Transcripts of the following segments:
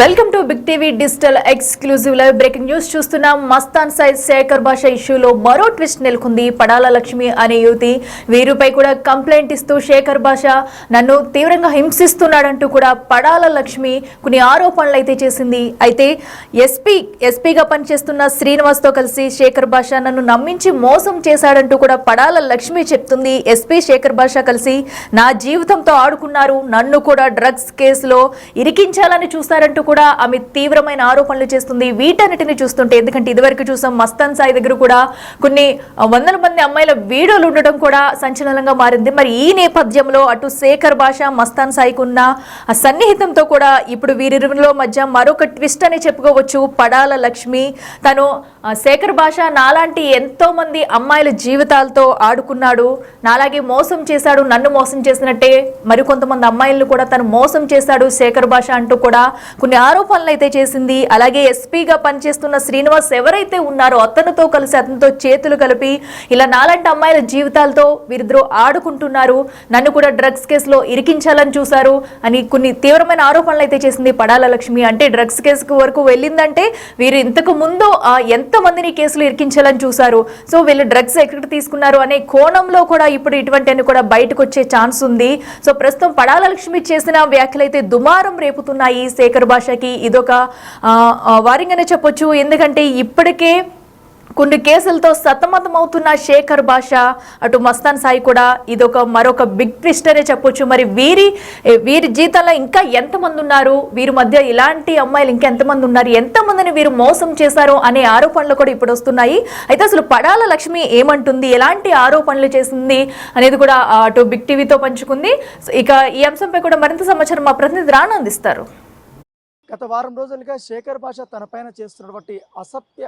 Welcome to big TV digital exclusive live breaking news చూస్తున్నాం. Mastan size Shekhar భాష ఇష్యూలో మరో ట్విస్ట్ నెలకొంది. పడాల లక్ష్మి అనే యువతి వీరిపై కూడా కంప్లైంట్ ఇస్తూ శేఖర్ భాష నన్ను తీవ్రంగా హింసిస్తున్నాడంటూ కూడా పడాల లక్ష్మి కొన్ని ఆరోపణలు అయితే చేసింది. అయితే ఎస్పీగా పనిచేస్తున్న శ్రీనివాస్తో కలిసి శేఖర్ భాష నన్ను నమ్మించి మోసం చేశాడంటూ కూడా పడాల లక్ష్మి చెప్తుంది. ఎస్పీ శేఖర్ భాష కలిసి నా జీవితంతో ఆడుకున్నారు, నన్ను కూడా డ్రగ్స్ కేసులో ఇరికించాలని చూస్తారంటూ కూడా ఆమె తీవ్రమైన ఆరోపణలు చేస్తుంది. వీటన్నిటిని చూస్తుంటే, ఎందుకంటే ఇదివరకు చూసాం మస్తాన్ సాయి దగ్గర కూడా కొన్ని వందల మంది అమ్మాయిల వీడియోలు ఉండడం కూడా సంచలనంగా మారింది. మరి ఈ నేపథ్యంలో అటు శేఖర్ భాష మస్తాన్ సాయికి ఉన్న సన్నిహితంతో కూడా ఇప్పుడు వీరిలో మధ్య మరొక ట్విస్ట్ అని చెప్పుకోవచ్చు. పడాల లక్ష్మి తను శేఖర్ భాష నాలాంటి ఎంతో మంది అమ్మాయిల జీవితాలతో ఆడుకున్నాడు, నాలాగే మోసం చేశాడు, నన్ను మోసం చేసినట్టే మరికొంతమంది అమ్మాయిలను కూడా తను మోసం చేశాడు శేఖర్ భాష అంటూ కూడా కొన్ని ఆరోపణలు అయితే చేసింది. అలాగే ఎస్పీగా పనిచేస్తున్న శ్రీనివాస్ ఎవరైతే ఉన్నారో అతనితో కలిసి అతనితో చేతులు కలిపి ఇలా నాలాంటి అమ్మాయిల జీవితాలతో వీరిద్దరూ ఆడుకుంటున్నారు, నన్ను కూడా డ్రగ్స్ కేసులో ఇరికించాలని చూశారు అని కొన్ని తీవ్రమైన ఆరోపణలు అయితే చేసింది పడాల లక్ష్మి. అంటే డ్రగ్స్ కేసు వరకు వెళ్ళిందంటే వీరు ఇంతకు ముందు ఎంతమందిని కేసులు ఇరికించాలని చూశారు, సో వీళ్ళు డ్రగ్స్ ఎక్కడ తీసుకున్నారు అనే కోణంలో కూడా ఇప్పుడు ఇటువంటి కూడా బయటకు వచ్చే ఛాన్స్ ఉంది. సో ప్రస్తుతం పడాల లక్ష్మి చేసిన వ్యాఖ్యలు అయితే దుమారం రేపుతున్నాయి. శేఖర్ భాషకి ఇదొక వారింగానే చెప్పొచ్చు. ఎందుకంటే ఇప్పటికే కొన్ని కేసులతో సతమతం అవుతున్న శేఖర్ భాష, అటు మస్తాన్ సాయి కూడా ఇదొక మరొక బిగ్ ట్విస్ట్ అనే చెప్పొచ్చు. మరి వీరి జీవితంలో ఇంకా ఎంతమంది ఉన్నారు, వీరి మధ్య ఇలాంటి అమ్మాయిలు ఇంకా ఎంతమంది ఉన్నారు, ఎంతమందిని వీరు మోసం చేశారు అనే ఆరోపణలు కూడా ఇప్పుడు వస్తున్నాయి. అయితే అసలు పడాల లక్ష్మి ఏమంటుంది, ఎలాంటి ఆరోపణలు చేసింది అనేది కూడా అటు బిగ్ టీవీతో పంచుకుంది. ఇక ఈ అంశంపై కూడా మరింత సమాచారం మా ప్రతినిధి రాను అందిస్తారు. గత వారం రోజులుగా శేఖర్ భాష తనపైన చేస్తున్నటువంటి అసత్య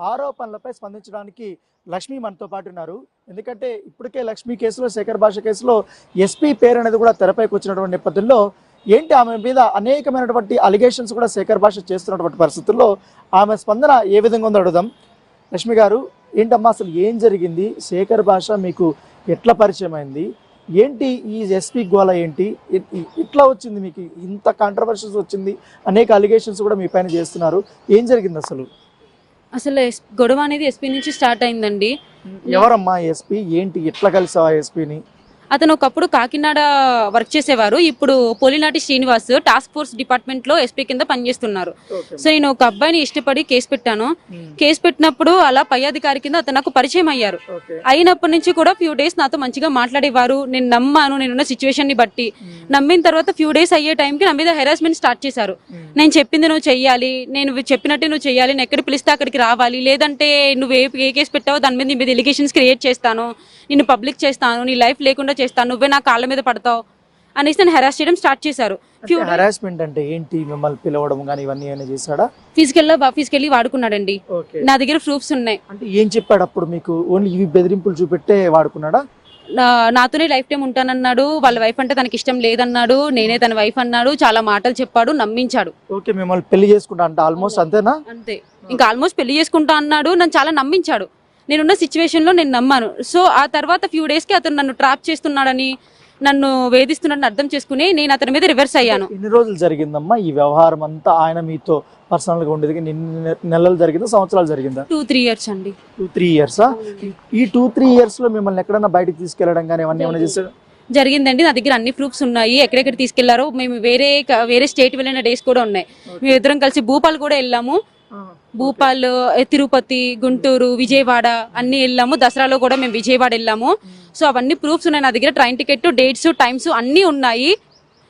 ఆరోపణలపై స్పందించడానికి లక్ష్మి మనతో పాటు ఉన్నారు. ఎందుకంటే ఇప్పటికే లక్ష్మి కేసులో, శేఖర్ భాష కేసులో ఎస్పీ పేరు అనేది కూడా తెరపైకి వచ్చినటువంటి నేపథ్యంలో ఏంటి ఆమె మీద అనేకమైనటువంటి అలిగేషన్స్ కూడా శేఖర్ భాష చేస్తున్నటువంటి పరిస్థితుల్లో ఆమె స్పందన ఏ విధంగా ఉందో అడుగుదాం. లక్ష్మి గారు, ఏంటమ్మా అసలు ఏం జరిగింది? శేఖర్ భాష మీకు ఎట్లా పరిచయం అయింది? ఏంటి ఈ ఎస్పీ గోళ ఏంటి? ఇట్లా వచ్చింది మీకు ఇంత కాంట్రవర్షన్స్ వచ్చింది, అనేక అలిగేషన్స్ కూడా మీ పైన చేస్తున్నారు. ఏం జరిగింది అసలు? గొడవ అనేది ఎస్పీ నుంచి స్టార్ట్ అయిందండి. ఎవరమ్మా ఎస్పీ? ఏంటి ఎట్లా కలిసావా ఎస్పీని? అతను ఒకప్పుడు కాకినాడ వర్క్ చేసేవారు, ఇప్పుడు Polinati Srinivas task force department లో ఎస్పీ కింద పనిచేస్తున్నారు. సో నేను ఒక అబ్బాయిని ఇష్టపడి కేసు పెట్టాను. కేసు పెట్టినప్పుడు అలా పై అధికారి కింద అతను నాకు పరిచయం అయ్యారు. అయినప్పటి నుంచి కూడా ఫ్యూ డేస్ నాతో మంచిగా మాట్లాడేవారు. నేను నమ్మాను, నేనున్న సిచ్యువేషన్ ని బట్టి. నమ్మిన తర్వాత ఫ్యూ డేస్ అయ్యే టైంకి నా మీద హెరాస్మెంట్ స్టార్ట్ చేశారు. నేను చెప్పింది నువ్వు చెయ్యాలి, నేను చెప్పినట్టే నువ్వు చెయ్యాలి, నేను ఎక్కడ పిలిస్తే అక్కడికి రావాలి, లేదంటే నువ్వు ఏ కేసు పెట్టావో దాని మీద నీ మీద ఎలిగేషన్స్ క్రియేట్ చేస్తాను, నిన్ను పబ్లిక్ చేస్తాను, నీ లైఫ్ లేకుండా చేస్తాను, నువ్వే నా కాళ్ళ మీద పడతావు అనేసి నన్ను హెరాస్ చేయడం స్టార్ట్ చేశారు. హెరాస్మెంట్ అంటే ఏంటి? మిమ్మల్ని పిలవడం కానీ ఇవన్నీ ఏమైనా చేశాడా? ఫిజికల్లీ వాడుకున్నాడండి. నా దగ్గర ప్రూఫ్స్ ఉన్నాయి. అంటే ఏం చెప్పాడు అప్పుడు మీకు? ఓన్లీ ఇవి బెదిరింపులు చూపెట్టే వాడుకున్నాడా? నాతోనే లైఫ్ టైం ఉంటానన్నాడు, వాళ్ళ వైఫ్ అంటే తనకి ఇష్టం లేదన్నాడు, నేనే తన వైఫ్ అన్నాడు, చాలా మాటలు చెప్పాడు, నమ్మించాడు. ఓకే, మిమ్మల్ని పెళ్లి చేసుకుంటా అంటే ఆల్మోస్ట్ అంతేనా? అంతే, ఇంకా ఆల్మోస్ట్ పెళ్లి చేసుకుంటా అన్నాడు. నన్ను చాలా నమ్మించాడు. నేనున్న సిచ్యువేషన్ లో నేను నమ్మాను. సో ఆ తర్వాత ఫ్యూ డేస్ కి అతను నన్ను ట్రాప్ చేస్తున్నాడని, నన్ను వేధిస్తున్నాడని అర్థం చేసుకుని నేను అతని మీద రివర్స్ అయ్యాను. ఎన్ని రోజులు జరిగిందమ్మా ఈ వ్యవహారం అంతా? ఆయన మీతో పర్సనల్ గా ఉండేది నెలలు జరిగిందా, సంవత్సరాలు జరిగిందా? 2-3 ఇయర్స్ అండి. 2-3 ఇయర్సా? ఈ 2-3 ఇయర్స్ లో మిమ్మల్ని ఎక్కడన్నా బయటకు తీసుకెళ్లడం కానీ ఏమన్నా చేశాడు? జరిగిందండి. నా దగ్గర అన్ని ప్రూఫ్స్ ఉన్నాయి. ఎక్కడెక్కడ తీసుకెళ్లారో, మేము వేరే స్టేట్ వెళ్ళిన డేస్ కూడా ఉన్నాయి. మేము ఇద్దరం కలిసి భూపాల్ కూడా వెళ్ళాము. భూపాల్, తిరుపతి, గుంటూరు, విజయవాడ అన్ని వెళ్ళాము. దసరాలో కూడా మేము విజయవాడ వెళ్ళాము. సో అవన్నీ ప్రూఫ్స్ ఉన్నాయి నా దగ్గర. ట్రైన్ టికెట్, డేట్స్, టైమ్స్ అన్ని ఉన్నాయి.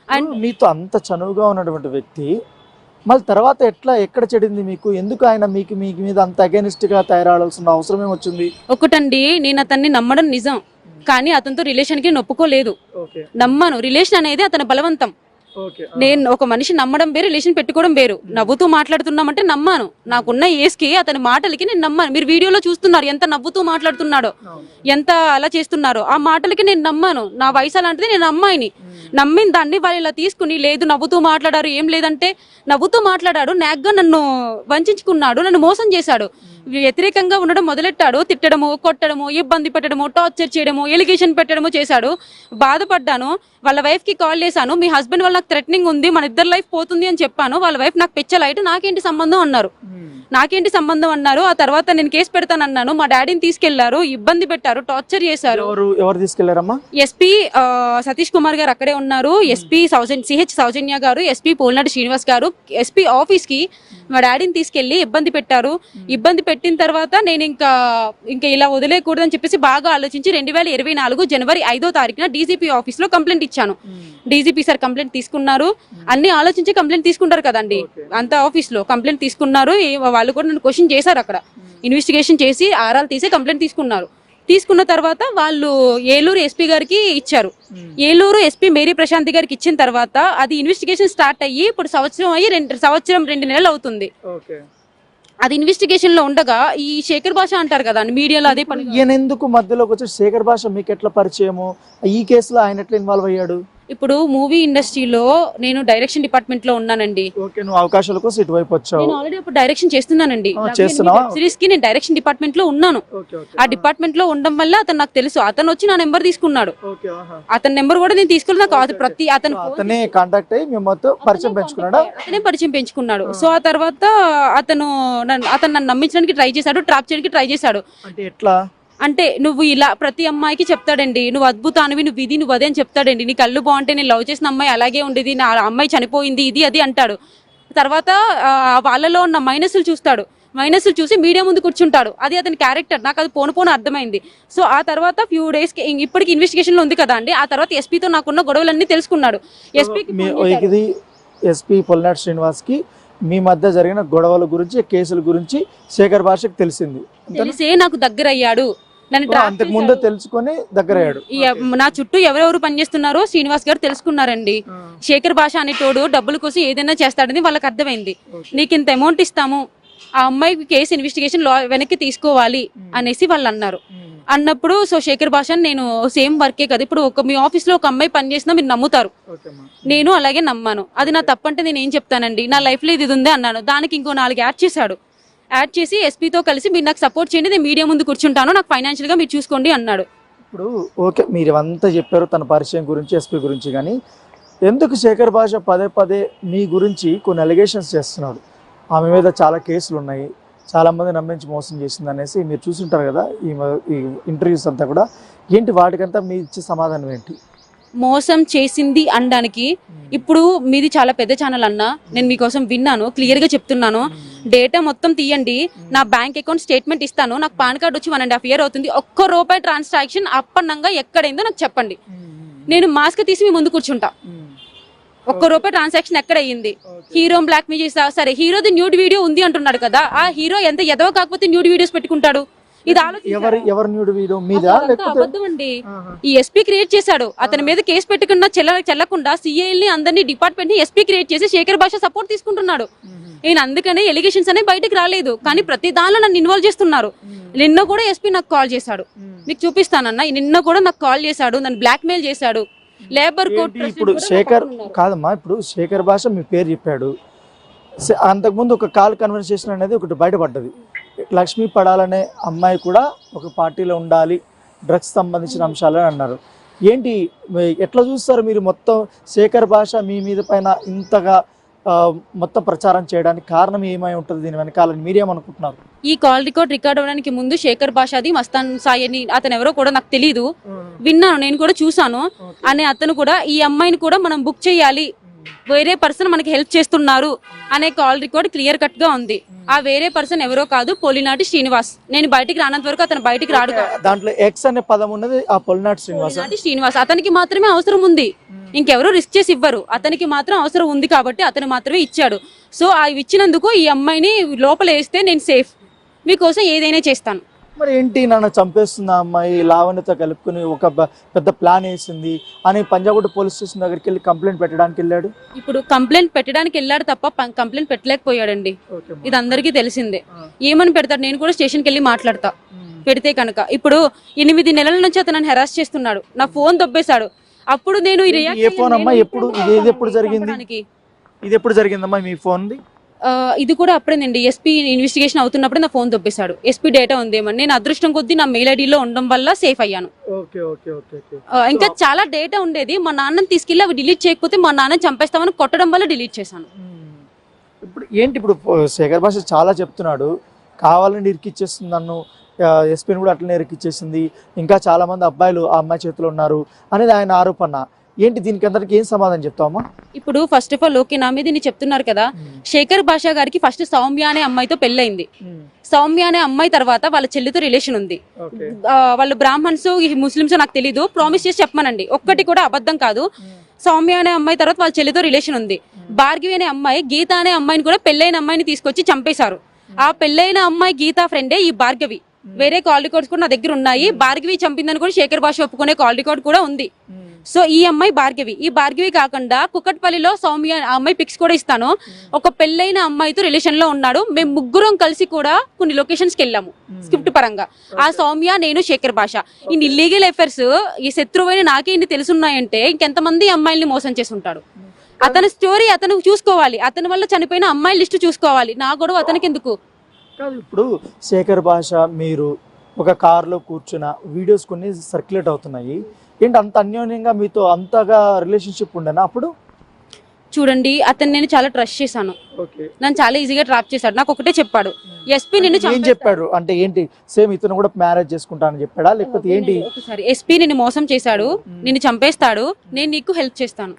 అండ్ మీతో అంత చనువుగా ఉన్నటువంటి వ్యక్తి మళ్ళీ తర్వాత ఎక్కడ చెడింది మీకు? ఎందుకు ఆయన మీకు మీద అంత అగైనిస్ట్ గా తయారవలసిన అవసరం ఏమొచ్చింది? ఒకటండి, నేను అతన్ని నమ్మడం నిజం, కానీ అతనితో రిలేషన్ కి నొప్పుకోలేదు. నమ్మను. రిలేషన్ అనేది అతని బలవంతం. నేను ఒక మనిషి నమ్మడం వేరు, రిలేషన్ పెట్టుకోవడం వేరు. నవ్వుతూ మాట్లాడుతున్నామంటే నమ్మాను. నాకున్న ఏజ్ కి అతని మాటలకి నేను నమ్మాను. మీరు వీడియోలో చూస్తున్నారు ఎంత నవ్వుతూ మాట్లాడుతున్నాడో, ఎంత అలా చేస్తున్నారో. ఆ మాటలకి నేను నమ్మాను. నా వయసు అలాంటిది, నేను అమ్మాయిని నమ్మిన దాన్ని వాళ్ళు ఇలా తీసుకుని, లేదు నవ్వుతూ మాట్లాడారు, ఏం లేదంటే నవ్వుతూ మాట్లాడాడు, నాగ్గా నన్ను వంచుకున్నాడు, నన్ను మోసం చేశాడు. వ్యతిరేకంగా ఉండడం మొదలెట్టాడు. తిట్టడము, కొట్టడము, ఇబ్బంది పెట్టడము, టార్చర్ చేయడము, ఎలిగేషన్ పెట్టడము చేశాడు. బాధపడ్డాను. వాళ్ళ వైఫ్ కి కాల్ చేశాను, మీ హస్బెండ్ వల్ల నాకు థ్రెటనింగ్ ఉంది, మన ఇద్దరు లైఫ్ పోతుంది అని చెప్పాను. వాళ్ళ వైఫ్ నాకు పిచ్చలైట్, నాకేంటి సంబంధం అన్నారు. ఆ తర్వాత నేను కేసు పెడతానన్నాను. మా డాడీని తీసుకెళ్లారు, ఇబ్బంది పెట్టారు, టార్చర్ చేశారు. ఎవరు తీసుకెళ్లారమ్మా? ఎస్పీ సతీష్ కుమార్ గారు అక్కడే ఉన్నారు, ఎస్పీ సిహెచ్ సౌజన్య గారు, ఎస్పీ పోలినాటి శ్రీనివాస్ గారు ఎస్పీ ఆఫీస్ కి మా డాడీని తీసుకెళ్లి ఇబ్బంది పెట్టారు. ఇబ్బంది పెట్టిన తర్వాత నేను ఇంకా ఇలా వదిలేయకూడదని చెప్పేసి బాగా ఆలోచించి 2024 జనవరి 5వ తారీఖున డీజీపీ ఆఫీస్ లో కంప్లైంట్ ఇచ్చాను. డీజీపీ సార్ కంప్లైంట్ తీసుకున్నారు. అన్ని ఆలోచించి కంప్లైంట్ తీసుకుంటారు కదండి, అంత ఆఫీస్ లో కంప్లైంట్ తీసుకున్నారు. వాళ్ళు కూడా నన్ను క్వశ్చన్ చేశారు, అక్కడ ఇన్వెస్టిగేషన్ చేసి ఆరాలు తీసి కంప్లైంట్ తీసుకున్నారు. తీసుకున్న తర్వాత వాళ్ళు ఏలూరు ఎస్పీ గారికి ఇచ్చారు. ఏలూరు ఎస్పీ మేరీ ప్రశాంతి గారికి ఇచ్చిన తర్వాత అది ఇన్వెస్టిగేషన్ స్టార్ట్ అయ్యి ఇప్పుడు సంవత్సరం 2 నెలలు అవుతుంది. అది ఇన్వెస్టిగేషన్ లో ఉండగా ఈ శేఖర్ భాష అంటారు కదా మీడియాలో అదే పని. ఈయన ఎందుకు మధ్యలోకి వచ్చి శేఖర్ భాష మీకు ఎట్లా పరిచయము, ఈ కేసులో ఆయన ఎట్లా ఇన్వాల్వ్ అయ్యాడు? ఇప్పుడు మూవీ ఇండస్ట్రీలో నేను డైరెక్షన్ డిపార్ట్మెంట్ లో ఉన్నానండి. ఓకే, నువ్వు అవకాశాల కోసం ఇటువైపు వచ్చావు. నేను ఆల్రెడీ ఇప్పుడు డైరెక్షన్ చేస్తున్నానండి. చేస్తున్నావా? సిరీస్ కి నేను డైరెక్షన్ డిపార్ట్మెంట్ లో ఉన్నాను. ఆ డిపార్ట్మెంట్ లో ఉండడం వల్ల అతను నాకు తెలుసు. అతను వచ్చి నా నెంబర్ తీసుకున్నాడు. అతని నెంబర్ కూడా నేను తీసుకుని నాకు అతనే కాంటాక్ట్ అయ్యి మేమతో పరిచయం పెంచుకున్నాడా? అతనే పరిచయం పెంచుకున్నాడు. సో ఆ తర్వాత అతను నన్ను నమ్మించడానికి ట్రై చేశాడు, ట్రాప్ చేయడానికి ట్రై చేశాడు. అంటే ఎట్లా అంటే నువ్వు ఇలా ప్రతి అమ్మాయికి చెప్తాడండి, నువ్వు అద్భుతానివి, నువ్వు ఇది నువ్వు అదే అని చెప్తాడండి. నీ కళ్ళు బాగుంటే నేను లవ్ చేసిన అమ్మాయి అలాగే ఉండేది, నా అమ్మాయి చనిపోయింది, ఇది అది అంటాడు. తర్వాత వాళ్ళలో ఉన్న మైనస్లు చూస్తాడు. మైనస్లు చూసి మీడియా ముందు కూర్చుంటాడు. అది అతని క్యారెక్టర్. నాకు అది పోను అర్థమైంది. సో ఆ తర్వాత ఫ్యూ డేస్ కి ఇప్పటికి ఇన్వెస్టిగేషన్ లో ఉంది కదా అండి, ఆ తర్వాత ఎస్పీతో నాకున్న గొడవలన్నీ తెలుసుకున్నాడు. ఎస్పీ పొలినాటి శ్రీనివాస్ కి మీ మధ్య జరిగిన గొడవల గురించి, కేసుల గురించి శేఖర్ భాషకు తెలిసింది. తెలిసే నాకు దగ్గర అయ్యాడు. అంతకు ముందే తెలుసుకొని దగ్గర అయ్యాడు. నా చుట్టూ ఎవరెవరు పనిచేస్తున్నారో శ్రీనివాస్ గారు తెలుసుకున్నారండి. శేఖర్ భాష అనేటోడు డబ్బుల కోసం ఏదైనా చేస్తాడని వాళ్ళకి అర్థమైంది. నీకు ఇంత అమౌంట్ ఇస్తాము, ఆ అమ్మాయికి కేసు ఇన్వెస్టిగేషన్ వెనక్కి తీసుకోవాలి అనేసి వాళ్ళు అన్నారు. అన్నప్పుడు సో శేఖర్ భాష నేను సేమ్ వర్కే కదా, ఇప్పుడు మీ ఆఫీస్ లో ఒక అమ్మాయి పని చేసినా మీరు నమ్ముతారు, నేను అలాగే నమ్మాను. అది నా తప్పంటే నేను ఏం చెప్తానండి, నా లైఫ్ లో ఇది ఉంది అన్నాను. దానికి ఇంకో 4 యాడ్ చేశాడు. యాడ్ చేసి ఎస్పీతో కలిసి మీరు నాకు సపోర్ట్ చేయండి, నేను మీడియా ముందు కూర్చుంటాను, నాకు ఫైనాన్షియల్ గా మీరు చూసుకోండి అన్నాడు. ఇప్పుడు ఓకే, మీరు అంతా చెప్పారు తన పరిచయం గురించి, ఎస్పీ గురించి, కానీ ఎందుకు శేఖర్ భాష పదే మీ గురించి కొన్ని అలిగేషన్స్ చేస్తున్నాడు? ఆమె మీద చాలా కేసులు ఉన్నాయి, చాలా మంది నమ్మించి మోసం చేసింది అనేసి మీరు చూసుంటారు కదా ఈ ఇంటర్వ్యూస్ అంతా కూడా. ఏంటి వాటికంతా మీ ఇచ్చే సమాధానం ఏంటి? మోసం చేసింది అనడానికి ఇప్పుడు మీది చాలా పెద్ద ఛానల్ అన్న, నేను మీకోసం విన్నాను, క్లియర్ గా చెప్తున్నాను. డేటా మొత్తం తీయండి, నా బ్యాంక్ అకౌంట్ స్టేట్మెంట్ ఇస్తాను. నాకు పాన్ కార్డ్ వచ్చి 1.5 years అవుతుంది. ₹1 ట్రాన్సాక్షన్ అప్పన్నంగా ఎక్కడైందో నాకు చెప్పండి, నేను మాస్క్ తీసి మీ ముందు కూర్చుంటా. ₹1 ట్రాన్సాక్షన్ ఎక్కడ అయ్యింది? హీరో బ్లాక్ మెయిల్ చేస్తా, సరే హీరోది న్యూడ్ వీడియో ఉంది అంటున్నాడు కదా, ఆ హీరో ఎంత ఎదవ కాకపోతే న్యూడ్ వీడియోస్ పెట్టుకుంటాడు? ఇది అబద్ధం అండి. ఈ ఎస్పీ క్రియేట్ చేశాడు. అతని మీద కేసు పెట్టుకున్నా చెల్లకుండా సిఐల్ని అందరినీ డిపార్ట్మెంట్ ని ఎస్పీ క్రియేట్ చేసి శేఖర్ భాష సపోర్ట్ తీసుకుంటున్నాడు. నేను అందుకనే ఎలిగేషన్స్ అనేవి బయటకు రాలేదు, కానీ ప్రతి దానిలో నన్ను ఇన్వాల్వ్ చేస్తున్నారు. నిన్న కూడా ఎస్పీ నాకు కాల్ చేశాడు, మీకు చూపిస్తానన్నా. నిన్న కూడా నాకు కాల్ చేశాడు, నన్ను బ్లాక్ మెయిల్ చేశాడు. లేబర్ కోర్ట్ ఇప్పుడు శేఖర్ కాదమ్మా, ఇప్పుడు శేఖర్ భాష మీ పేరు చెప్పాడు. అంతకుముందు ఒక కాల్ కన్వర్సేషన్ అనేది ఒకటి బయటపడ్డది. లక్ష్మీ పడాలనే అమ్మాయి కూడా ఒక పార్టీలో ఉండాలి, డ్రగ్స్ సంబంధించిన అంశాలని అన్నారు. ఏంటి ఎట్లా చూస్తారు మీరు? మొత్తం శేఖర్ భాష మీ మీద పైన ఇంతగా మొత్తం ప్రచారం చేయడానికి కారణం ఏమై ఉంటుంది దీని వెనకాలని మీరేమనుకుంటున్నారు? ఈ కాల్ రికార్డ్ అవ్వడానికి ముందు శేఖర్ భాషది మస్తాన్ సాయి అని అతను ఎవరో కూడా నాకు తెలీదు, విన్నాను, నేను కూడా చూసాను. అనే అతను కూడా ఈ అమ్మాయిని కూడా మనం బుక్ చేయాలి, వేరే పర్సన్ మనకి హెల్ప్ చేస్తున్నారు అనే కాల్ రికార్డ్ క్లియర్ కట్ గా ఉంది. ఆ వేరే పర్సన్ ఎవరో కాదు, పొలినాటి శ్రీనివాస్. నేను బయటికి రానంత వరకు అతను బయటికి రాడు. దాంట్లో ఎక్స్ అనే పదం ఉన్నది ఆ పొలినాటి శ్రీనివాస్. అతనికి మాత్రమే అవసరం ఉంది, ఇంకెవరు రిస్క్ చేసి ఇవ్వరు. అతనికి మాత్రం అవసరం ఉంది కాబట్టి అతను మాత్రమే ఇచ్చాడు. సో అవి ఇచ్చినందుకు ఈ అమ్మాయిని లోపల వేస్తే నేను సేఫ్, మీకోసం ఏదైనా చేస్తాను. మరి ఏంటి నన్ను చంపేస్తుంది ఆ అమ్మాయి, లావణ్యతో కలుపుకుని ఒక పెద్ద ప్లాన్ వేసింది అని పంజాగుట్ట పోలీస్ స్టేషన్ దగ్గరికి వెళ్ళి కంప్లైంట్ పెట్టడానికి వెళ్ళాడు. ఇప్పుడు కంప్లైంట్ పెట్టడానికి వెళ్ళాడు తప్ప కంప్లైంట్ పెట్టలేకపోయాడండి, ఇది అందరికీ తెలిసిందే. ఏమని పెడతాడు? నేను కూడా స్టేషన్కి వెళ్ళి మాట్లాడతా పెడితే కనుక. ఇప్పుడు 8 నెలల నుంచి అతను హెరాస్ చేస్తున్నాడు, నా ఫోన్ దొబ్బేశాడు. అప్పుడు నేను ఏ ఫోన్ అమ్మా? ఎప్పుడు ఇది ఎప్పుడు జరిగింది? ఇది ఎప్పుడు జరిగిందమ్మా మీ ఫోన్? ఇది కూడా అప్పుడేనండి ఎస్పీ ఇన్వెస్టిగేషన్ అవుతున్నప్పుడు నా ఫోన్ దొబ్బేశాడు. ఎస్పీ డేటా ఉందేమని. నేను అదృష్టం కొద్దీ నా మెయిల్ ఐడిలో ఉండడం వల్ల సేఫ్ అయ్యాను. ఇంకా చాలా డేటా ఉండేది. మా నాన్నని తీసుకెళ్ళి అవి డిలీట్ చేయకపోతే మా నాన్న చంపేస్తామని కొట్టడం వల్ల డిలీట్ చేశాను. ఇప్పుడు ఏంటి, ఇప్పుడు శేఖర్ భాష చాలా చెప్తున్నాడు, కావాలని ఇరికిచ్చేస్తుంది నన్ను, ఎస్పీని కూడా అట్లనే ఇరికిచ్చేసింది, ఇంకా చాలా మంది అబ్బాయిలు ఆ అమ్మాయి చేతిలో ఉన్నారు అనేది ఆయన ఆరోపణ. ఏంటి దీనికి అందరికి ఏం సమాధానం చెప్తావమ్మా? ఇప్పుడు ఫస్ట్ ఆఫ్ ఆల్ ఓకే, నా మీద ఇన్ని చెప్తున్నారు కదా. శేఖర్ భాష గారికి ఫస్ట్ సౌమ్య అనే అమ్మాయితో పెళ్ళైంది. సౌమ్య అనే అమ్మాయి తర్వాత వాళ్ళ చెల్లితో రిలేషన్ ఉంది. వాళ్ళు బ్రాహ్మణ్స్ ముస్లిమ్స్ నాకు తెలీదు, ప్రామిస్ చేసి చెప్పమనండి, ఒక్కటి కూడా అబద్ధం కాదు. సౌమ్య అనే అమ్మాయి తర్వాత వాళ్ళ చెల్లితో రిలేషన్ ఉంది. భార్గవి అనే అమ్మాయి గీత అనే అమ్మాయిని కూడా పెళ్ళైన అమ్మాయిని తీసుకొచ్చి చంపేశారు. ఆ పెళ్ళైన అమ్మాయి గీతా ఫ్రెండే ఈ భార్గవి. వేరే కాల్ రికార్డ్స్ కూడా నా దగ్గర ఉన్నాయి. భార్గవి చంపిందని కూడా శేఖర్ భాష ఒప్పుకునే కాల్ రికార్డ్ కూడా ఉంది. సో ఈ అమ్మాయి భార్గవి. ఈ భార్గవి కాకుండా కుక్కట్పల్లిలో సౌమ్య అమ్మాయి పిక్స్ కూడా ఇస్తాను. ఒక పెళ్ళైన అమ్మాయితో రిలేషన్ లో ఉన్నాడు. మేము ముగ్గురం కలిసి కూడా కొన్ని లొకేషన్స్ కి వెళ్ళాము స్క్రిప్ట్ పరంగా. ఆ సౌమ్య, నేను, శేఖర్ భాష. ఈ ఇల్లీగల్ అఫైర్స్ ఈ శత్రువైన నాకే ఇన్ని తెలుసున్నాయంటే ఇంకెంతమంది అమ్మాయిల్ని మోసం చేసి ఉంటాడు. అతని స్టోరీ అతను చూసుకోవాలి. అతని వల్ల చనిపోయిన అమ్మాయిల లిస్టు చూసుకోవాలి. నా గొడవ అతనికి ఎందుకు? ఇప్పుడు శేఖర్ భాష మీరు ఒక కారులో కూర్చున్న వీడియోస్ కొన్ని సర్క్యులేట్ అవుతున్నాయి. ఏంటి అంత అన్యోన్యంగా మీతో అంతగా రిలేషన్షిప్ ఉండేనా అప్పుడు? చూడండి, అతను నేను చాలా ట్రస్ట్ చేశాను. నన్ను చాలా ఈజీగా ట్రాప్ చేశాడు. నాకు ఒకటే చెప్పాడు, ఎస్పీ నిన్ను ఏం చెప్పాడు అంటే ఏంటి, సేమ్ ఇతను కూడా మ్యారేజ్ చేసుకుంటానని చెప్పాడా లేకపోతే ఏంటి? ఒకసారి ఎస్పీ నిన్ను మోసం చేశాడు, నిన్ను చంపేస్తాడు, నేను నీకు హెల్ప్ చేస్తాను,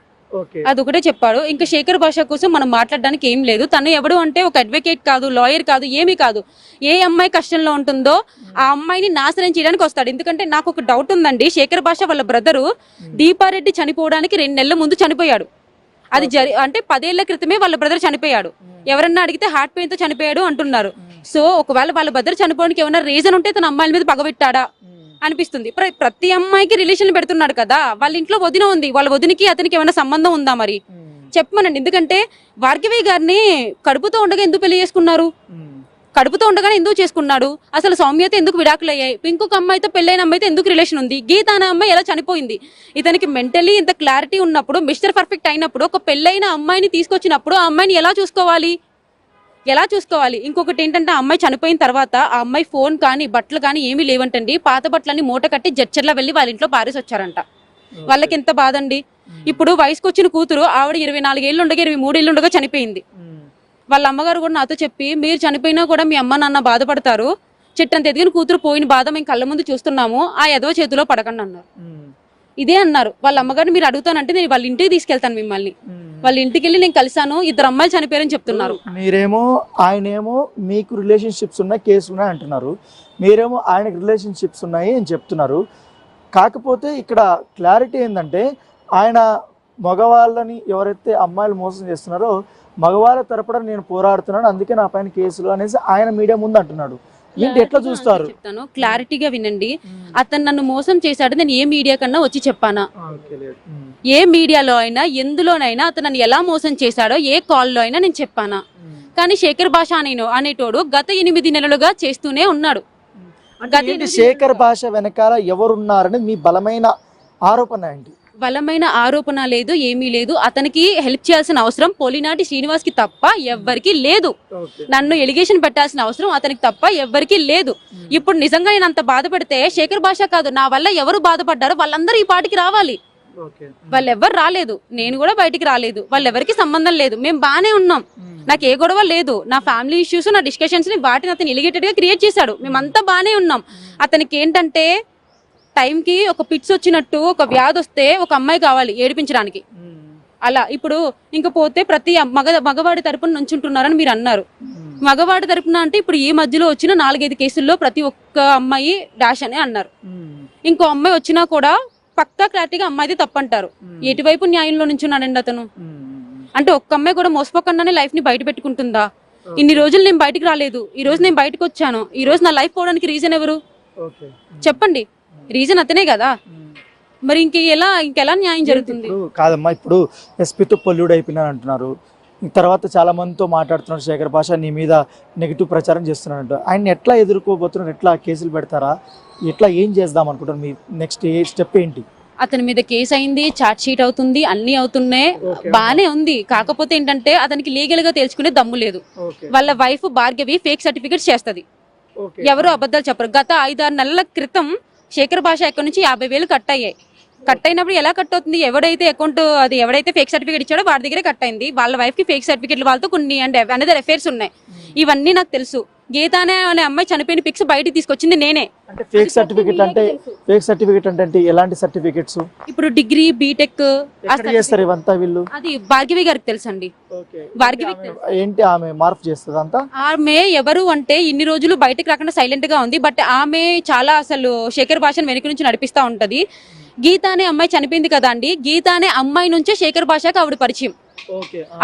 అదొకటే చెప్పాడు. ఇంకా శేఖర్ భాష కోసం మనం మాట్లాడడానికి ఏం లేదు. తను ఎవడు అంటే ఒక అడ్వకేట్ కాదు, లాయర్ కాదు, ఏమీ కాదు. ఏ అమ్మాయి కష్టంలో ఉంటుందో ఆ అమ్మాయిని నాశనం చేయడానికి వస్తాడు. ఎందుకంటే నాకు ఒక డౌట్ ఉందండి, శేఖర్ భాష వాళ్ళ బ్రదరు దీపారెడ్డి చనిపోవడానికి 2 నెలల ముందు చనిపోయాడు. అది అంటే 10 ఏళ్ల క్రితమే వాళ్ళ బ్రదర్ చనిపోయాడు. ఎవరన్నా అడిగితే హార్ట్ పెయిన్ తో చనిపోయాడు అంటున్నారు. సో ఒకవేళ వాళ్ళ బ్రదర్ చనిపోవడానికి ఏమైనా రీజన్ ఉంటే తన అమ్మాయిల మీద పగబెట్టాడా అనిపిస్తుంది. ప్రతి అమ్మాయికి రిలేషన్ పెడుతున్నాడు కదా. వాళ్ళ ఇంట్లో వదిన ఉంది, వాళ్ళ వదినికి అతనికి ఏమైనా సంబంధం ఉందా మరి చెప్పమనండి. ఎందుకంటే భార్గవి గారిని కడుపుతో ఉండగా ఎందుకు పెళ్లి చేసుకున్నారు? కడుపుతో ఉండగానే ఎందుకు చేసుకున్నాడు? అసలు సౌమ్యత ఎందుకు విడాకులు అయ్యాయి? ఇంకొక అమ్మాయితో పెళ్ళైన అమ్మాయితో ఎందుకు రిలేషన్ ఉంది? గీత అనే అమ్మాయి ఎలా చనిపోయింది? ఇతనికి మెంటలీ ఇంత క్లారిటీ ఉన్నప్పుడు, మిస్టర్ పర్ఫెక్ట్ అయినప్పుడు, ఒక పెళ్ళైన అమ్మాయిని తీసుకొచ్చినప్పుడు ఆ అమ్మాయిని ఎలా చూసుకోవాలి? ఇంకొకటి ఏంటంటే, ఆ అమ్మాయి చనిపోయిన తర్వాత ఆ అమ్మాయి ఫోన్ కానీ బట్టలు కానీ ఏమీ లేవంటండి. పాత బట్టలన్నీ మూట కట్టి జడ్చర్లా వెళ్ళి వాళ్ళ ఇంట్లో పారేసి వచ్చారంట. వాళ్ళకి ఎంత బాధ అండి. ఇప్పుడు వయసుకు వచ్చిన కూతురు ఆవిడ 24 ఏళ్ళు ఉండగా 23 ఏళ్ళు ఉండగా చనిపోయింది. వాళ్ళ అమ్మగారు కూడా నాతో చెప్పి, మీరు చనిపోయినా కూడా మీ అమ్మ నాన్న బాధపడతారు, చెట్టంత ఎదిగిన కూతురు పోయిన బాధ మేము కళ్ళ ముందు చూస్తున్నాము, ఆ ఎదవ చేతిలో పడకండి అన్నారు. ఇదే అన్నారు. వాళ్ళ అమ్మగారిని మీరు అడుగుతానంటే నేను వాళ్ళ ఇంటికి తీసుకెళ్తాను మిమ్మల్ని. వాళ్ళ ఇంటికి వెళ్ళి నేను కలిసాను, 2 అమ్మాయిలు చనిపోయారని చెప్తున్నారు. మీరేమో ఆయనేమో మీకు రిలేషన్షిప్స్ ఉన్నాయి, కేసులు ఉన్నాయి అంటున్నారు, మీరేమో ఆయనకు రిలేషన్షిప్స్ ఉన్నాయి అని చెప్తున్నారు. కాకపోతే ఇక్కడ క్లారిటీ ఏంటంటే, ఆయన మగవాళ్ళని ఎవరైతే అమ్మాయిలు మోసం చేస్తున్నారో మగవాళ్ళ తరపున నేను పోరాడుతున్నాను, అందుకే నా పైన కేసులు అనేసి ఆయన మీడియా ముందు అంటున్నాడు. ఏంటి ఎట్లా చూస్తారు? చెప్తాను, క్లారిటీగా వినండి. అతను నన్ను మోసం చేశాడు, నేను ఏ మీడియా కన్నా వచ్చి చెప్పానా? ఏ మీడియాలో అయినా ఎందులోనైనా అతను నన్ను ఎలా మోసం చేశాడో ఏ కాల్లో అయినా నేను చెప్పానా? కానీ శేఖర్ భాష అనేటోడు గత 8 నెలలుగా చేస్తూనే ఉన్నాడు. శేఖర్ భాష వెనకాల ఎవరున్నారని మీ బలమైన ఆరోపణ ఏంటి? బలమైన ఆరోపణ లేదు, ఏమీ లేదు. అతనికి హెల్ప్ చేయాల్సిన అవసరం పోలినాటి శ్రీనివాస్ కి తప్ప ఎవ్వరికి లేదు. నన్ను ఎలిగేషన్ పెట్టాల్సిన అవసరం అతనికి తప్ప ఎవ్వరికి లేదు. ఇప్పుడు నిజంగా నేను అంత బాధపడితే శేఖర్ భాష కాదు, నా వల్ల ఎవరు బాధపడ్డారో వాళ్ళందరూ ఈ పాటికి రావాలి. వాళ్ళెవ్వరు రాలేదు, నేను కూడా బయటికి రాలేదు, వాళ్ళెవరికి సంబంధం లేదు. మేము బానే ఉన్నాం, నాకు ఏ గొడవ లేదు. నా ఫ్యామిలీ ఇష్యూస్, నా డిస్కషన్స్ ని వాటిని అతను ఎలిగేటెడ్ గా క్రియేట్ చేశాడు. మేమంతా బానే ఉన్నాం. అతనికి ఏంటంటే టైంకి ఒక పిట్స్ వచ్చినట్టు, ఒక వ్యాధి వస్తే ఒక అమ్మాయి కావాలి ఏడిపించడానికి. అలా ఇప్పుడు ఇంకపోతే ప్రతి మగవాడి తరపున నుంచుంటున్నారని మీరు అన్నారు. మగవాడి తరపున అంటే ఇప్పుడు ఈ మధ్యలో వచ్చిన 4-5 కేసుల్లో ప్రతి ఒక్క అమ్మాయి డాష్ అని అన్నారు. ఇంకో అమ్మాయి వచ్చినా కూడా పక్కా క్లారిటీగా అమ్మాయిది తప్పంటారు. ఎటువైపు న్యాయంలో నుంచున్నాడండి అతను? అంటే ఒక్క అమ్మాయి కూడా మోసపోకుండానే లైఫ్ ని బయట పెట్టుకుంటుందా? ఇన్ని రోజులు నేను బయటకు రాలేదు, ఈ రోజు నేను బయటకు వచ్చాను. ఈ రోజు నా లైఫ్ పోవడానికి రీజన్ ఎవరు చెప్పండి? రీజన్ అతనే కదా. మరి ఇంకెలా న్యాయం జరుగుతుంది? కాదమ్మా, ఇప్పుడు ఎస్పీతో పొల్యూడ్ అయిపోయినారు అంటున్నారు, తర్వాత చాలా మందితో మాట్లాడుతున్నారు, శేఖర్ భాష నీ మీద నెగిటివ్ ప్రచారం చేస్తున్నారంట. ఆయన ఎట్లా ఎదుర్కోబోతున్నారు? ఎట్లా కేసులు పెడతారా? ఎట్లా ఏం చేద్దాం అనుకుంటారు? మీ నెక్స్ట్ స్టెప్ ఏంటి? అతని మీద కేసు అయింది, చార్జ్ షీట్ అవుతుంది, అన్ని అవుతున్నాయి, బానే ఉంది. కాకపోతే ఏంటంటే అతనికి లీగల్ గా తెలుసుకునే దమ్ము లేదు. వాళ్ళ వైఫ్ భార్గవి ఫేక్ సర్టిఫికేట్స్ చేస్తది, ఎవరు అబద్ధాలు చెప్పరు. గత 5-6 నెలల క్రితం శేఖర్ భాష అకౌంట్ నుంచి 50,000 కట్ అయ్యాయి. కట్ అయినప్పుడు ఎలా కట్ అవుతుంది? ఎవడైతే అకౌంట్ అది ఎవడైతే ఫేక్ సర్టిఫికేట్ ఇచ్చాడో వాడి దగ్గరే కట్ అయింది. వాళ్ళ వైఫ్ కి ఫేక్ సర్టిఫికేట్లు వాళ్ళతో కొన్ని అనదర్ అఫైర్స్ ఉన్నాయి. ఇవన్నీ నాకు తెలుసు. గీత అనే అమ్మాయి చనిపోయిన పిక్స్ బయటికి తీసుకొచ్చింది నేనే. అంటే ఫేక్ సర్టిఫికేట్ అంటే ఎలాంటి సర్టిఫికేట్స్? ఇప్పుడు డిగ్రీ, బీటెక్ చేస్తారు ఇవంతా వీళ్ళు? అది భార్గవి గారికి తెలుసండి. భార్గవి ఏంటి ఆమె మార్పు చేస్తుంది అంతా? ఆమె ఎవరు అంటే ఇన్ని రోజులు బయటకు రాకుండా సైలెంట్ గా ఉంది. బట్ ఆమె చాలా అసలు శేఖర్ భాషను వెనక నుంచి నడిపిస్తా ఉంటది. గీత అనే అమ్మాయి చనిపోయింది కదా అండి, గీత అనే అమ్మాయి నుంచే శేఖర్ భాషకి ఆవిడ పరిచయం.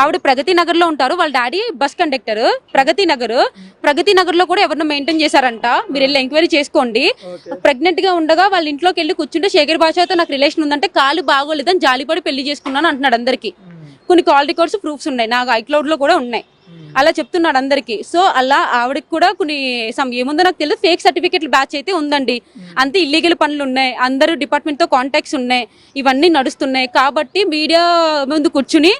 ఆవిడ ప్రగతి నగర్ లో ఉంటారు, వాళ్ళ daddy bus conductor. Pragathi Nagar లో కూడా ఎవరినో మెయింటైన్ చేశారంట, మీరు వెళ్ళి ఎంక్వైరీ చేసుకోండి. ప్రెగ్నెంట్ గా ఉండగా వాళ్ళ ఇంట్లోకి వెళ్ళి కూర్చుంటే శేఖర్ భాషతో నాకు రిలేషన్ ఉందంటే కాలు బాగోలేదని జాలిపడి పెళ్లి చేసుకున్నాను అంటున్నాడు అందరికి. కొన్ని కాల్ రికార్డ్స్ ప్రూఫ్స్ ఉన్నాయి, నాకు ఐక్లౌడ్ లో కూడా ఉన్నాయి. అలా చెప్తున్నాడు అందరికి. సో అలా ఆవిడకి కూడా కొన్ని ఏముందో నాకు తెలియదు, ఫేక్ సర్టిఫికేట్ బ్యాచ్ అయితే ఉందండి. అంతే ఇల్లీగల్ పనులు ఉన్నాయి, అందరూ డిపార్ట్మెంట్ తో కాంటాక్ట్స్ ఉన్నాయి, ఇవన్నీ నడుస్తున్నాయి. కాబట్టి మీడియా ముందు కూర్చుని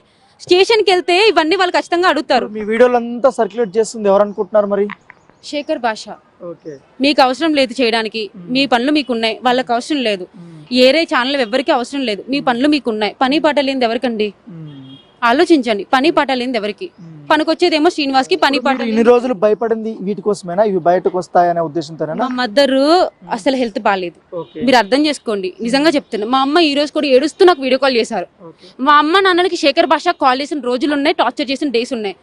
స్టేషన్కి వెళ్తే ఇవన్నీ వాళ్ళు ఖచ్చితంగా అడుగుతారు. మీ వీడియోలంతా సర్క్యులేట్ చేస్తుంది ఎవరు అనుకుంటున్నారు మరి? శేఖర్ భాష. మీకు అవసరం లేదు చేయడానికి, మీ పనులు మీకు ఉన్నాయి, వాళ్ళకి అవసరం లేదు. ఏరే ఛానల్ ఎవరికి అవసరం లేదు, మీ పనులు మీకు ఉన్నాయి. పని పాట లేనిది ఎవరికండి? ఆలోచించండి. పని పాట లేనిది ఎవరికి? పనికొచ్చేదేమో శ్రీనివాస్ కి. పని పాట ఇన్ని రోజులు భయపడింది వీటి కోసమేనా? ఇవి బయటకు వస్తాయనే ఉద్దేశంతోనేనా? మా మదర్ అసలు హెల్త్ బాగాలేదు, మీరు అర్థం చేసుకోండి. నిజంగా చెప్తున్నా. మా అమ్మ ఈ రోజు కూడా ఏడుస్తూ నాకు వీడియో కాల్ చేశారు. మా అమ్మ నాన్నలకి శేఖర్ భాష కాల్ చేసిన రోజులు ఉన్నాయి, టార్చర్ చేసిన డేస్ ఉన్నాయి.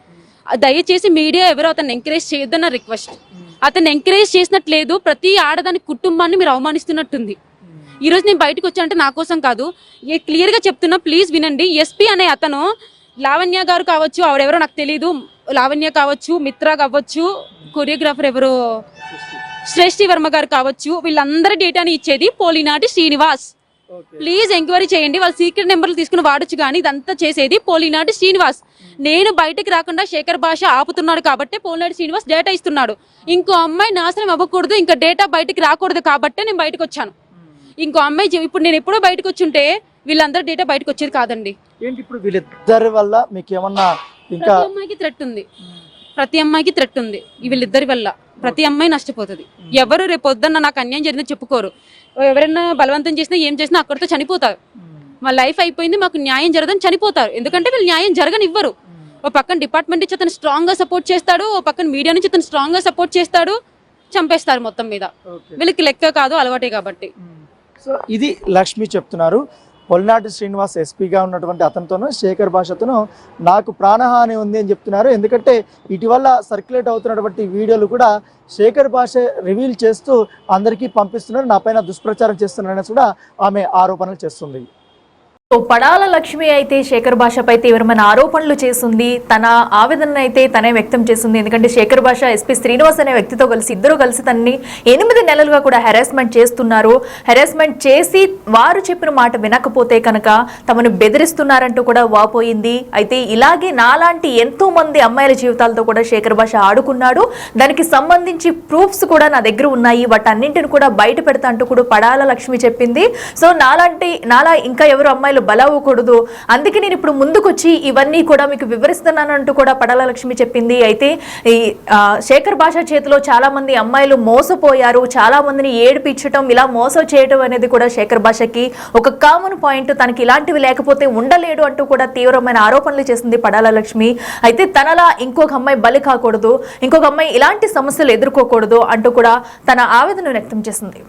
దయచేసి మీడియా ఎవరో అతను ఎంకరేజ్ చేయొద్దన్న రిక్వెస్ట్. అతను ఎంకరేజ్ చేసినట్లేదు, ప్రతి ఆడదాని కుటుంబాన్ని మీరు అవమానిస్తున్నట్టుంది. ఈ రోజు నేను బయటకు వచ్చానంటే నా కోసం కాదు, క్లియర్ గా చెప్తున్నా, ప్లీజ్ వినండి. ఎస్పీ అనే అతను లావణ్య గారు కావచ్చు, ఆవిడెవరో నాకు తెలీదు, లావణ్య కావచ్చు, మిత్ర కావచ్చు, కొరియోగ్రాఫర్ ఎవరో శ్రేష్ఠి వర్మ గారు కావచ్చు, వీళ్ళందరి డేటాని ఇచ్చేది పోలినాటి శ్రీనివాస్. ప్లీజ్ ఎంక్వైరీ చేయండి. వాళ్ళ సీక్రెట్ నెంబర్లు తీసుకుని వాడచ్చు, కానీ ఇదంతా చేసేది పోలినాటి శ్రీనివాస్. నేను బయటకు రాకుండా శేఖర్ భాష ఆపుతున్నాడు కాబట్టి పోలినాటి శ్రీనివాస్ డేటా ఇస్తున్నాడు. ఇంకో అమ్మాయి నాశనం అవ్వకూడదు, ఇంకా డేటా బయటకు రాకూడదు కాబట్టి నేను బయటకు వచ్చాను. ఇంకో అమ్మాయి ఇప్పుడు నేను ఎప్పుడో బయటకు వచ్చుంటే వీళ్ళందరూ డేటా బయటకు వచ్చేది కాదండి. ఏంటి ఇప్పుడు వీళ్ళిద్దరి వల్ల మీకు ఏమన్నా? ఇంకా ప్రతి అమ్మాయికి థ్రెట్ ఉంది, వీళ్ళిద్దరి వల్ల ప్రతి అమ్మాయి నష్టపోతుంది. ఎవరు రేపు పొద్దున్న నాకు అన్యాయం జరిగిందని చెప్పుకోరు. ఎవరైనా బలవంతం చేసినా ఏం చేసినా అక్కడితో చనిపోతారు. మా లైఫ్ అయిపోయింది, మాకు న్యాయం జరగదని చనిపోతారు. ఎందుకంటే వీళ్ళు న్యాయం జరగనివ్వరు. ఓ పక్కన డిపార్ట్మెంట్ నుంచి అతను స్ట్రాంగ్ గా సపోర్ట్ చేస్తాడు, ఓ పక్కన మీడియా నుంచి అతను స్ట్రాంగ్ గా సపోర్ట్ చేస్తాడు, చంపేస్తారు మొత్తం మీద. వీళ్ళకి లెక్క కాదు, అలవాటే కాబట్టి. సో ఇది లక్ష్మి చెప్తున్నారు. పొలినాటి శ్రీనివాస్ ఎస్పీగా ఉన్నటువంటి అతనితోనూ శేఖర్ భాషతోనూ నాకు ప్రాణహాని ఉంది అని చెప్తున్నారు. ఎందుకంటే ఇటీవల సర్క్యులేట్ అవుతున్నటువంటి వీడియోలు కూడా శేఖర్ భాష రివీల్ చేస్తూ అందరికీ పంపిస్తున్నారు, నా పైన దుష్ప్రచారం చేస్తున్నారని కూడా ఆమె ఆరోపణలు చేస్తుంది. పడాల లక్ష్మి అయితే శేఖర్ భాషపై తీవ్రమైన ఆరోపణలు చేస్తుంది. తన ఆవేదన అయితే తనే వ్యక్తం చేస్తుంది. ఎందుకంటే శేఖర్ భాష ఎస్పీ శ్రీనివాస్ అనే వ్యక్తితో ఇద్దరు కలిసి తనని 8 నెలలుగా కూడా హెరాస్మెంట్ చేస్తున్నారు. హెరాస్మెంట్ చేసి వారు చెప్పిన మాట వినకపోతే కనుక తమను బెదిరిస్తున్నారంటూ కూడా వాపోయింది. అయితే ఇలాగే నాలాంటి ఎంతో మంది అమ్మాయిల జీవితాలతో కూడా శేఖర్ భాష ఆడుకున్నాడు. దానికి సంబంధించి ప్రూఫ్స్ కూడా నా దగ్గర ఉన్నాయి, వాటన్నింటిని కూడా బయట పెడతా అంటూ కూడా పడాల లక్ష్మి చెప్పింది. సో నాలా ఇంకా ఎవరు అమ్మాయిలు బలవ్వకూడదు, అందుకే నేను ఇప్పుడు ముందుకొచ్చి ఇవన్నీ కూడా మీకు వివరిస్తున్నానంటూ కూడా పడాల లక్ష్మి చెప్పింది. అయితే ఈ శేఖర్ భాష చేతిలో చాలా మంది అమ్మాయిలు మోసపోయారు, చాలా మందిని ఏడిపించడం, ఇలా మోసం చేయడం అనేది కూడా శేఖర్ భాషకి ఒక కామన్ పాయింట్. తనకి ఇలాంటివి లేకపోతే ఉండలేడు అంటూ కూడా తీవ్రమైన ఆరోపణలు చేసింది పడాల లక్ష్మి. అయితే తనలా ఇంకొక అమ్మాయి బలి కాకూడదు, ఇంకొక అమ్మాయి ఇలాంటి సమస్యలు ఎదుర్కోకూడదు అంటూ కూడా తన ఆవేదన వ్యక్తం చేసింది.